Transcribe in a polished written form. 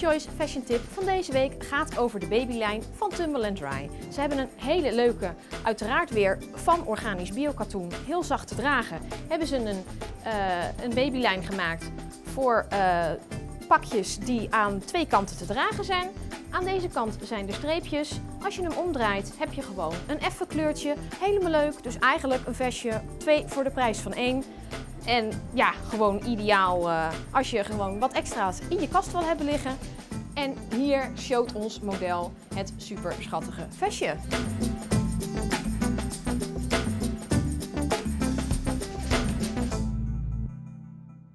Choice Fashion Tip van deze week gaat over de babylijn van Tumble N Dry. Ze hebben een hele leuke, uiteraard weer van organisch biokatoen, heel zacht te dragen. Hebben ze een babylijn gemaakt voor pakjes die aan twee kanten te dragen zijn. Aan deze kant zijn de streepjes. Als je hem omdraait heb je gewoon een effen kleurtje. Helemaal leuk, dus eigenlijk een vestje 2 voor de prijs van 1. En ja, gewoon ideaal als je gewoon wat extra's in je kast wil hebben liggen. En hier showt ons model het super schattige vestje.